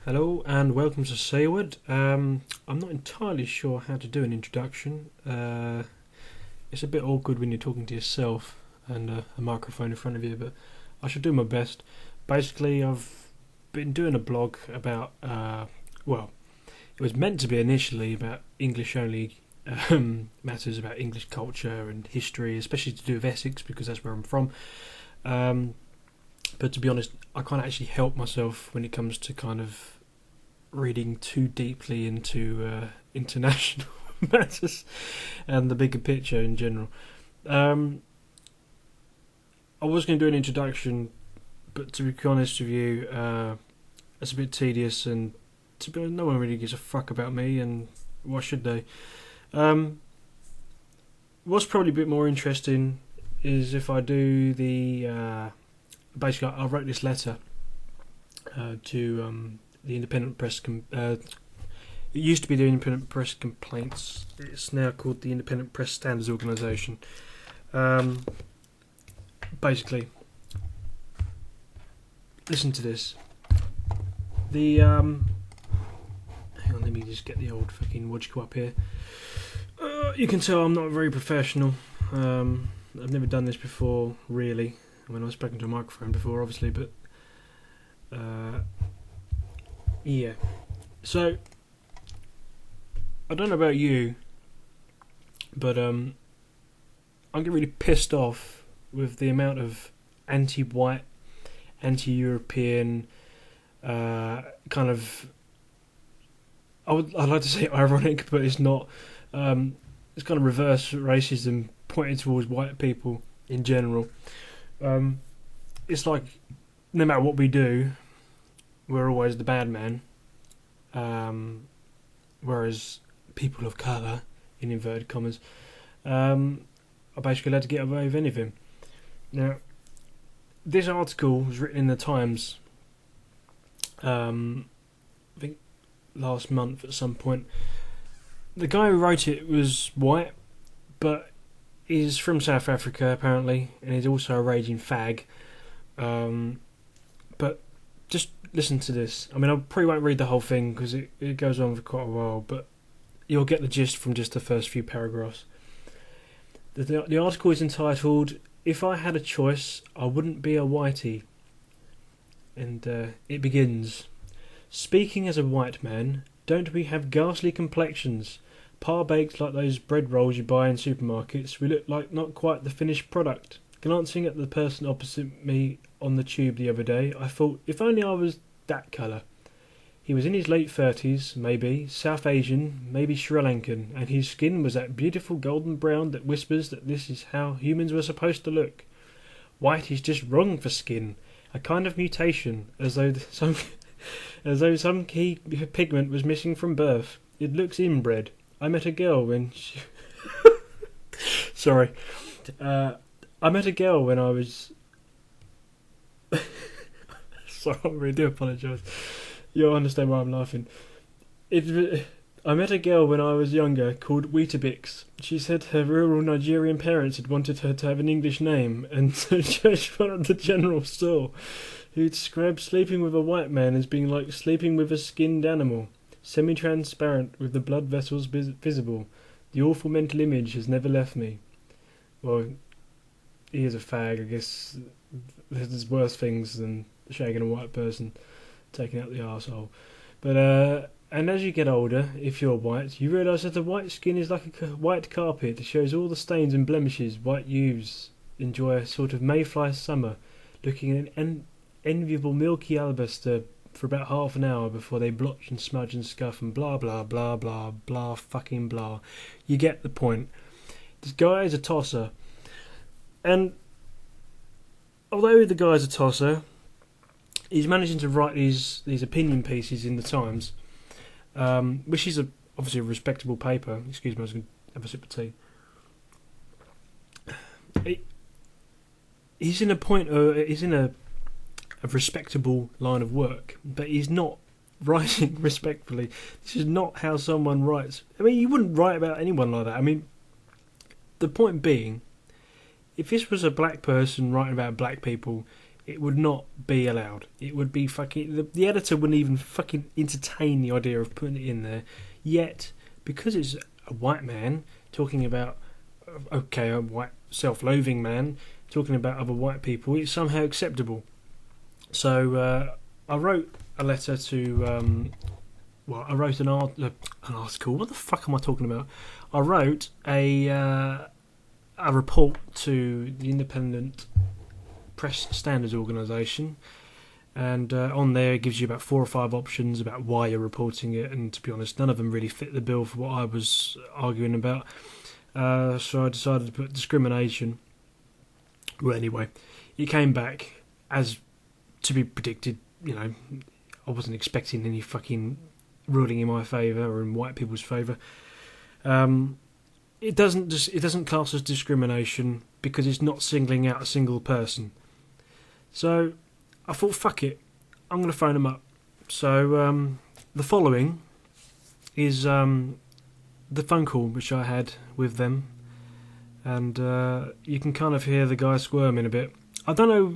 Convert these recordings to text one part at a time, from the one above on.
Hello and welcome to Sayward. I'm not entirely sure how to do an introduction. It's a bit awkward when you're talking to yourself and a microphone in front of you, but I should do my best. Basically, I've been doing a blog about, it was meant to be initially about English only matters, about English culture and history, especially to do with Essex because that's where I'm from. But to be honest, I can't actually help myself when it comes to kind of reading too deeply into international matters and the bigger picture in general. I was going to do an introduction, but to be honest with you, it's a bit tedious, and to be honest, no one really gives a fuck about me, and why should they? What's probably a bit more interesting is if I do the... basically, I wrote this letter to the Independent Press. It used to be the Independent Press Complaints. It's now called the Independent Press Standards Organisation. Basically, listen to this. The hang on, let me just get the old fucking wodgeko up here. You can tell I'm not very professional. I've never done this before, really. I mean, I've spoken to a microphone before, obviously, but yeah. So I don't know about you, but I'm getting really pissed off with the amount of anti-white, anti-European kind of. I'd like to say ironic, but it's not. It's kind of reverse racism pointed towards white people in general. It's like no matter what we do, we're always the bad man. Whereas people of colour, in inverted commas, are basically allowed to get away with anything. Now, this article was written in the Times, I think last month at some point. The guy who wrote it was white, but he's from South Africa apparently, and he's also a raging fag. But just listen to this. I mean, I probably won't read the whole thing because it goes on for quite a while, but you'll get the gist from just the first few paragraphs. The article is entitled, "If I Had a Choice, I Wouldn't Be a Whitey." And it begins, "Speaking as a white man, don't we have ghastly complexions? Par-baked like those bread rolls you buy in supermarkets, we look like not quite the finished product. Glancing at the person opposite me on the tube the other day, I thought, if only I was that colour. He was in his late 30s, maybe, South Asian, maybe Sri Lankan, and his skin was that beautiful golden brown that whispers that this is how humans were supposed to look. White is just wrong for skin, a kind of mutation, as though some key pigment was missing from birth. It looks inbred. I met a girl when she... Sorry. I met a girl when I was... Sorry, I really do apologise. You'll understand why I'm laughing. I met a girl when I was younger called Weetabix. She said her rural Nigerian parents had wanted her to have an English name, and so she went at the general store, who described sleeping with a white man as being like sleeping with a skinned animal. Semi-transparent, with the blood vessels visible. The awful mental image has never left me." Well, he is a fag, I guess. There's worse things than shagging a white person, taking out the arsehole. But, and as you get older, if you're white, you realise that the white skin is like a white carpet. It shows all the stains and blemishes white youths enjoy a sort of mayfly summer, looking at an enviable milky alabaster for about half an hour before they blotch and smudge and scuff and blah blah blah blah blah fucking blah. You get the point. This guy is a tosser, and although the guy's a tosser, he's managing to write these opinion pieces in the Times, which is obviously a respectable paper. Excuse me, I was going to have a sip of tea. He's in a respectable line of work, but he's not writing respectfully. This is not how someone writes. I mean, you wouldn't write about anyone like that. I mean, the point being, if this was a black person writing about black people, it would not be allowed. It would be fucking... The editor wouldn't even fucking entertain the idea of putting it in there. Yet, because it's a white man talking about... Okay, a white self-loathing man talking about other white people, it's somehow acceptable. So I wrote a letter to... I wrote an article. What the fuck am I talking about? I wrote a report to the Independent Press Standards Organisation, and on there it gives you about 4 or 5 options about why you're reporting it, and to be honest, none of them really fit the bill for what I was arguing about. So I decided to put discrimination. Well, anyway, it came back as to be predicted. You know, I wasn't expecting any fucking ruling in my favour or in white people's favour. It doesn't class as discrimination because it's not singling out a single person. So I thought, fuck it, I'm going to phone them up. So the following is the phone call which I had with them, and you can kind of hear the guy squirming a bit. I don't know.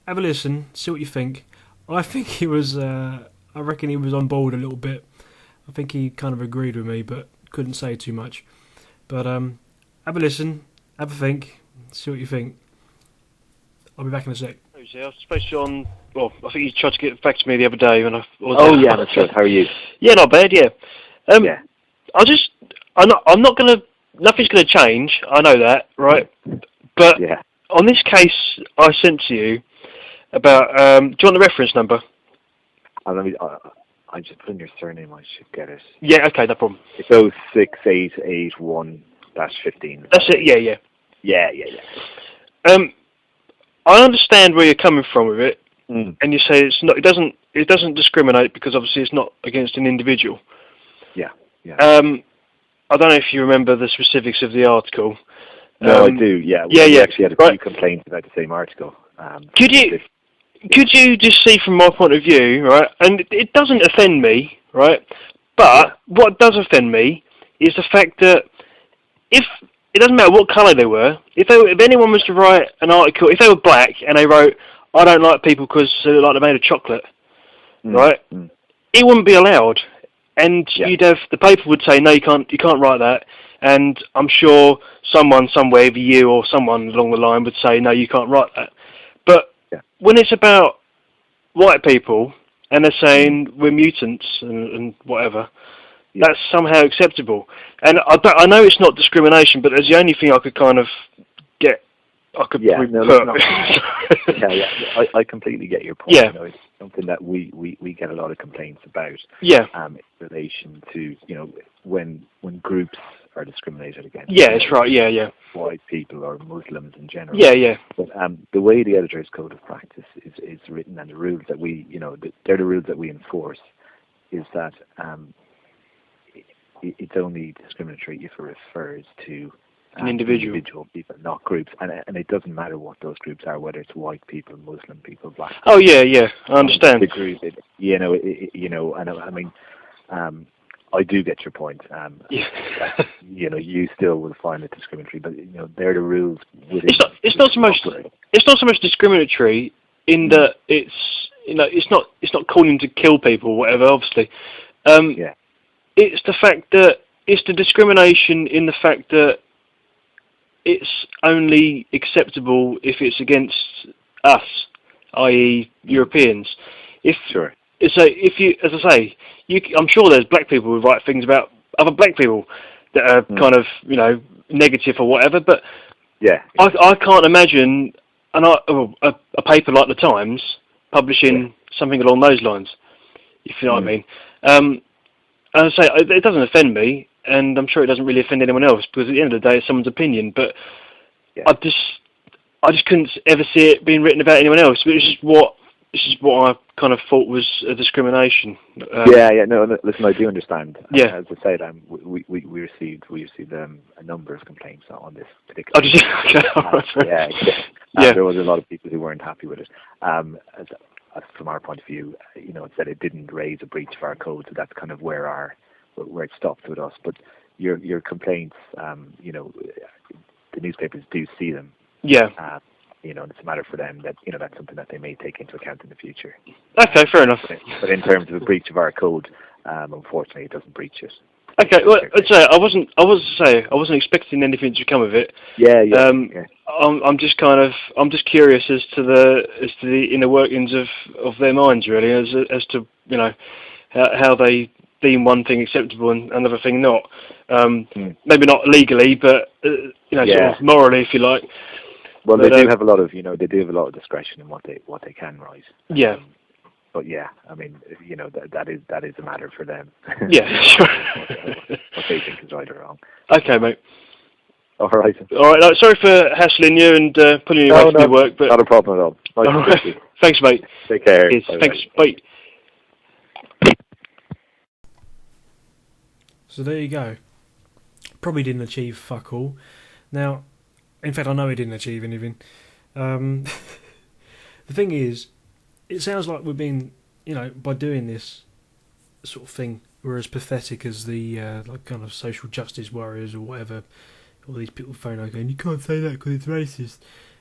Have a listen, see what you think. I think he was. I reckon he was on board a little bit. I think he kind of agreed with me, but couldn't say too much. But have a listen, have a think, see what you think. I'll be back in a sec. I was supposed to on. Well, I think you tried to get back to me the other day when I. Yeah, that's right. How are you? Yeah, not bad. Yeah. Yeah. I'm not gonna. Nothing's gonna change. I know that, right? But Yeah. on this case, I sent to you about. Do you want the reference number? I just put in your surname. I should get it. Yeah. Okay. No problem. It's 06881-15. That's it. Yeah. Yeah. I understand where you're coming from with it, Mm. and you say it's not. It doesn't discriminate because obviously it's not against an individual. Yeah. I don't know if you remember the specifics of the article. No, I do. Yeah. Yeah. We actually had a few Right. complaints about the same article. Could you just see from my point of view, right? And it doesn't offend me, right? But what does offend me is the fact that if it doesn't matter what colour they were, if anyone was to write an article, if they were black and they wrote, "I don't like people because they look like they're made of chocolate," right? It wouldn't be allowed, and you'd have the paper would say, "No, you can't write that." And I'm sure someone somewhere, either you or someone along the line, would say, "No, you can't write that." But when it's about white people and they're saying we're mutants and whatever, that's somehow acceptable. And I know it's not discrimination, but it's the only thing I could kind of get. I could put. I completely get your point. Yeah. You know, it's something that we get a lot of complaints about. Yeah. In relation to when groups are discriminated against. Yeah, that's right. Yeah. White people or Muslims in general. Yeah. But the way the editor's code of practice is written, and the rules that they're the rules that we enforce, is that it's only discriminatory if it refers to an individual people, not groups, and it doesn't matter what those groups are, whether it's white people, Muslim people, black people. Oh yeah, I understand. The group, and I mean, I do get your point. You still will find it discriminatory, but they're the rules. It's not so much discriminatory in that it's not calling to kill people or whatever. Obviously, it's the fact that it's the discrimination in the fact that it's only acceptable if it's against us, i.e. Europeans. So if you, as I say, I'm sure there's black people who write things about other black people that are kind of, negative or whatever, but I can't imagine a paper like the Times publishing something along those lines, if you know what I mean. As I say, it doesn't offend me, and I'm sure it doesn't really offend anyone else, because at the end of the day, it's someone's opinion, but I just couldn't ever see it being written about anyone else. But it's just what I kind of thought was a discrimination. No, listen, I do understand. Yeah. As I said, we received a number of complaints on this particular. Oh, did you? There was a lot of people who weren't happy with it. From our point of view, it said it didn't raise a breach of our code, so that's kind of where it stopped with us. But your complaints, the newspapers do see them. Yeah. it's a matter for them that, that's something that they may take into account in the future. Okay, fair enough. But in terms of a breach of our code, unfortunately, it doesn't breach it. Okay, well, I'd say I wasn't expecting anything to come of it. Yeah. I'm just curious as to the inner workings of their minds, really, as to how they deem one thing acceptable and another thing not. Maybe not legally, but sort of morally, if you like. Well, they do have a lot of discretion in what they can write. Yeah. But yeah, I mean, that is a matter for them. Yeah, sure. What they think is right or wrong. Okay, mate. All right. Sorry for hassling you and pulling you away from your work, but not a problem at all. Nice to meet you. Thanks, mate. Take care. Thanks. Bye. So there you go. Probably didn't achieve fuck all. Now, in fact, I know he didn't achieve anything. The thing is, it sounds like we're being, by doing this sort of thing, we're as pathetic as the like kind of social justice warriors or whatever. All these people phone out going, you can't say that because it's racist.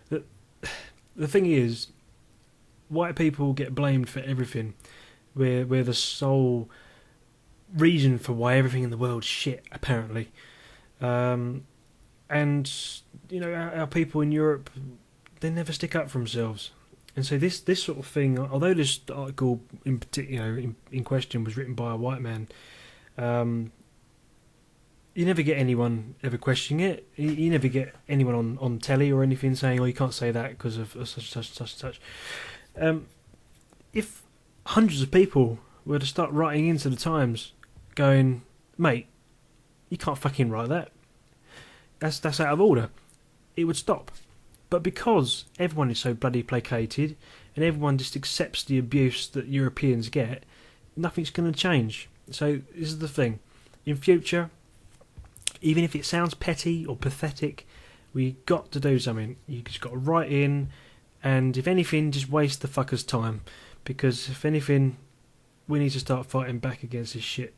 The thing is, white people get blamed for everything. We're the sole reason for why everything in the world's shit, apparently. And our people in Europe, they never stick up for themselves. And so this sort of thing, although this article in particular in question was written by a white man, you never get anyone ever questioning it. You never get anyone on telly or anything saying, "Oh, you can't say that because of such." If hundreds of people were to start writing into the Times, going, "Mate, you can't fucking write that. That's out of order," it would stop. But because everyone is so bloody placated and everyone just accepts the abuse that Europeans get, nothing's going to change. So this is the thing. In future, even if it sounds petty or pathetic, we got to do something. You just got to write in, and if anything, just waste the fuckers' time. Because if anything, we need to start fighting back against this shit.